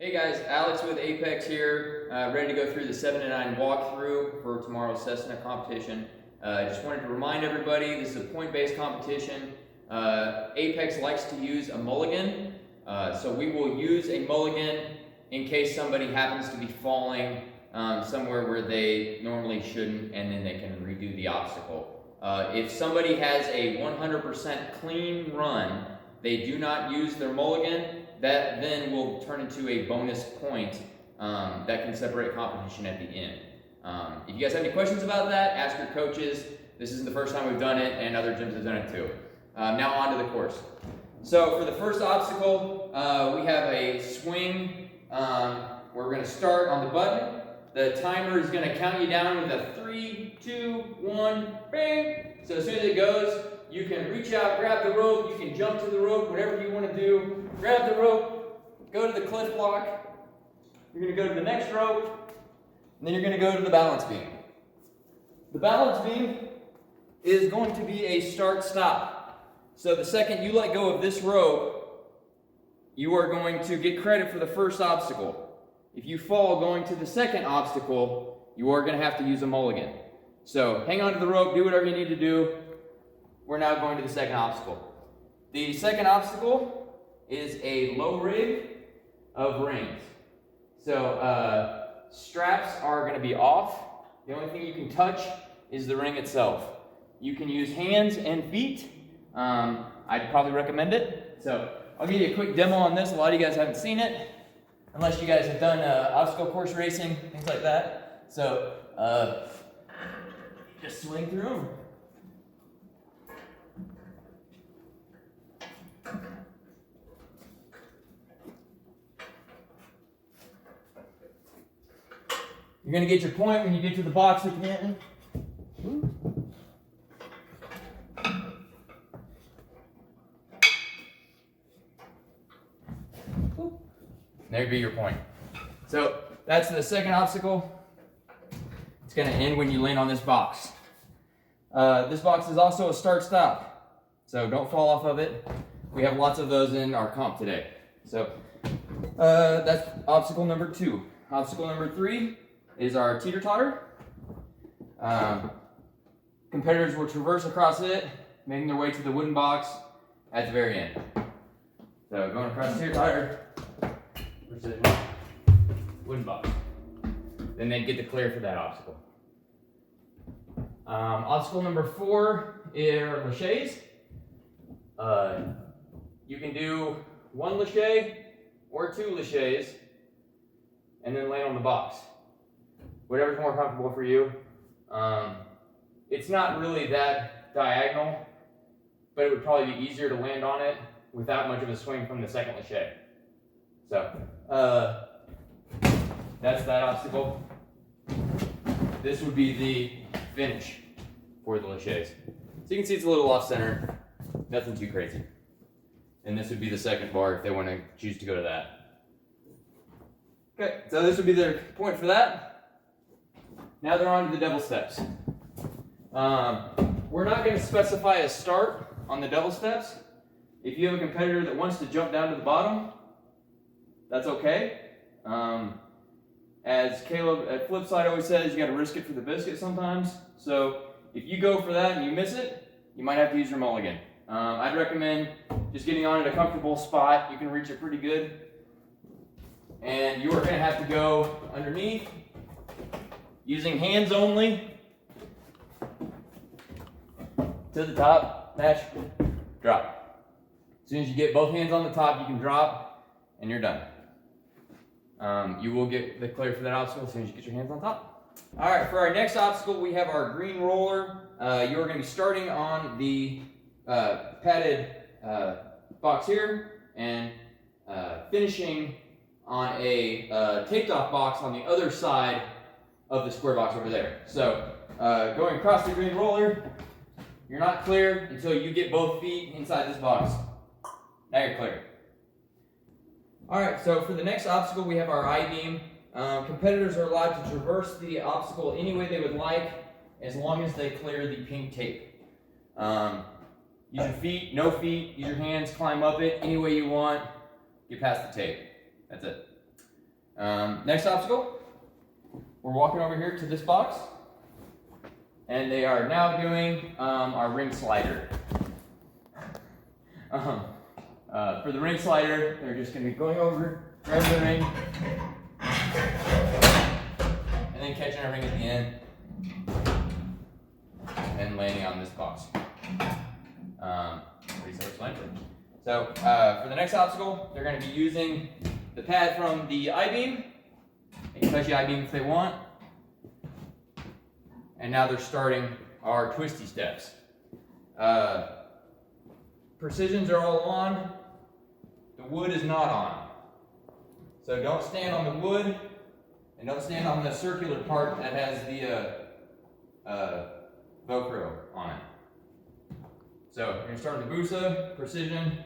Hey guys, Alex with Apex here, ready to go through the 7 to 9 walkthrough for tomorrow's Cessna competition. I just wanted to remind everybody this is a point-based competition. Apex likes to use a mulligan, so we will use a mulligan in case somebody happens to be falling somewhere where they normally shouldn't, and then they can redo the obstacle. If somebody has a 100% clean run, they do not use their mulligan. That then will turn into a bonus point that can separate competition at the end. If you guys have any questions about that, ask your coaches. This isn't the first time we've done it, and other gyms have done it too. Now on to the course. So for the first obstacle, we have a swing. We're going to start on the button. The timer is going to count you down with a 3, 2, 1, bang! So as soon as it goes, you can reach out, grab the rope, you can jump to the rope, whatever you want to do. Grab the rope, go to the cliff block, you're going to go to the next rope, and then you're going to go to the balance beam. The balance beam is going to be a start-stop. So the second you let go of this rope, you are going to get credit for the first obstacle. If you fall going to the second obstacle, you are going to have to use a mulligan. So hang on to the rope, do whatever you need to do. We're now going to the second obstacle. The second obstacle is a low rig of rings. So straps are going to be off. The only thing you can touch is the ring itself. You can use hands and feet. I'd probably recommend it. So I'll give you a quick demo on this. A lot of you guys haven't seen it, unless you guys have done obstacle course racing, things like that. So just swing through them. You're going to get your point when you get to the box at the end. There'd be your point. So that's the second obstacle. It's going to end when you land on this box. This box is also a start-stop, so don't fall off of it. We have lots of those in our comp today. So that's obstacle number 2. Obstacle number 3 is our teeter-totter. Competitors will traverse across it, making their way to the wooden box at the very end. So going across the teeter-totter, versus wooden box. Then they get the clear for that obstacle. Obstacle number 4 are laches. You can do 1 lache or 2 laches and then land on the box. Whatever's more comfortable for you. It's not really that diagonal, but it would probably be easier to land on it without much of a swing from the second lache. So, that's that obstacle. This would be the finish for the laches. So you can see it's a little off-center, nothing too crazy. And this would be the second bar if they want to choose to go to that. Okay, so this would be their point for that. Now they're on to the double steps. We're not going to specify a start on the double steps. If you have a competitor that wants to jump down to the bottom, that's okay. As Caleb at Flipside always says, you got to risk it for the biscuit sometimes. So if you go for that and you miss it, you might have to use your mulligan. I'd recommend just getting on at a comfortable spot. You can reach it pretty good. And you are going to have to go underneath, using hands only, to the top, match, drop. As soon as you get both hands on the top, you can drop, and you're done. You will get the clear for that obstacle as soon as you get your hands on top. All right, for our next obstacle, we have our green roller. You are going to be starting on the padded box here and finishing on a taped off box on the other side of the square box over there. So going across the green roller, you're not clear until you get both feet inside this box. Now you're clear. Alright, so for the next obstacle we have our I-beam. Competitors are allowed to traverse the obstacle any way they would like as long as they clear the pink tape. Use your feet, no feet, use your hands, climb up it any way you want, get past the tape. That's it. Next obstacle, we're walking over here to this box, and they are now doing our ring slider. For the ring slider, they're just going to be going over, grabbing the ring, and then catching our ring at the end, and landing on this box. Pretty self-explanatory. So for the next obstacle, they're going to be using the pad from the I-beam. They can touch the I-beam if they want. And now they're starting our twisty steps. Precisions are all on. The wood is not on. So don't stand on the wood, and don't stand on the circular part that has the Velcro on it. So you're going to start with the Busa, precision,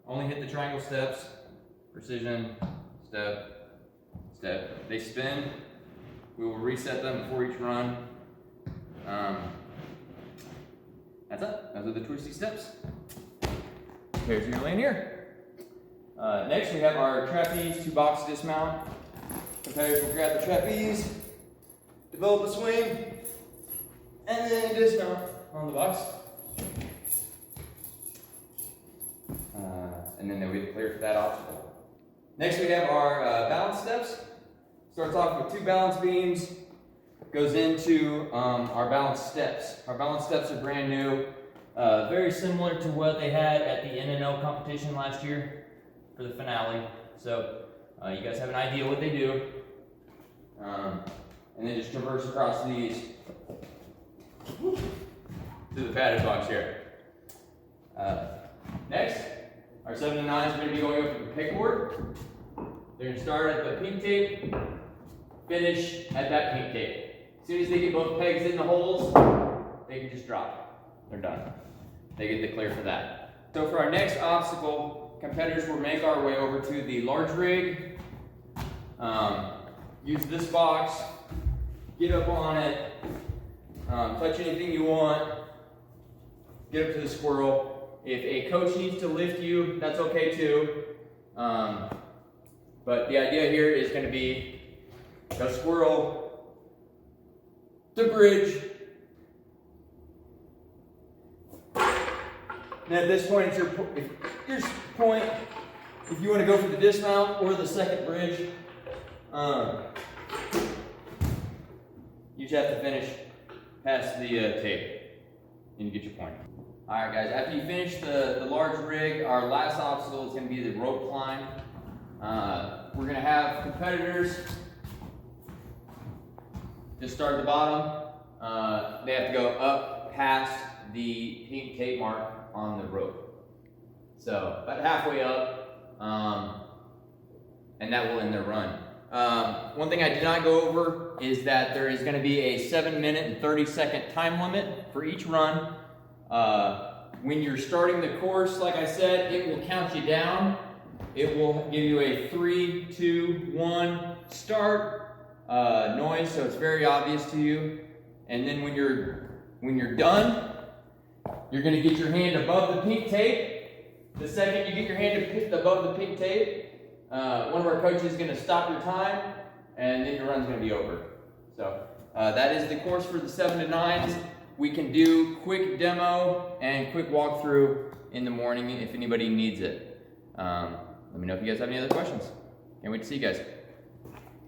only hit the triangle steps, precision, step, step. They spin. We will reset them before each run. That's it. Those are the twisty steps. Here's your lane here. Next we have our trapeze 2-box dismount. Competitors will grab the trapeze, develop a swing, and then dismount on the box. And then they'll get clear for that obstacle. Next we have our balance steps. Starts off with 2 balance beams, goes into our balance steps. Our balance steps are brand new, very similar to what they had at the NNL competition last year for the finale. So you guys have an idea what they do. And then just traverse across these to the padded box here. Next, our 7 and 9s are going to be going up to the pegboard. They're going to start at the pink tape, finish at that pink tape. As soon as they get both pegs in the holes, they can just drop. They're done. They get the clear for that. So for our next obstacle, competitors will make our way over to the large rig. Use this box, get up on it, touch anything you want, get up to the squirrel. If a coach needs to lift you, that's okay too. But the idea here is going to be the squirrel, the bridge, and at this point, it's your point. If you want to go for the dismount or the second bridge, you just have to finish past the tape, and you get your point. All right, guys. After you finish the large rig, our last obstacle is going to be the rope climb. We're going to have competitors just start at the bottom. They have to go up past the pink tape mark on the rope. So about halfway up, and that will end their run. One thing I did not go over is that there is going to be a 7-minute and 30-second time limit for each run. When you're starting the course, like I said, it will count you down. It will give you a 3, 2, 1 start noise, so it's very obvious to you. And then when you're done, you're going to get your hand above the pink tape. The second you get your hand above the pink tape, one of our coaches is going to stop your time, and then your run's going to be over. So that is the course for the 7 to 9s. We can do quick demo and quick walkthrough in the morning if anybody needs it. Let me know if you guys have any other questions. Can't wait to see you guys.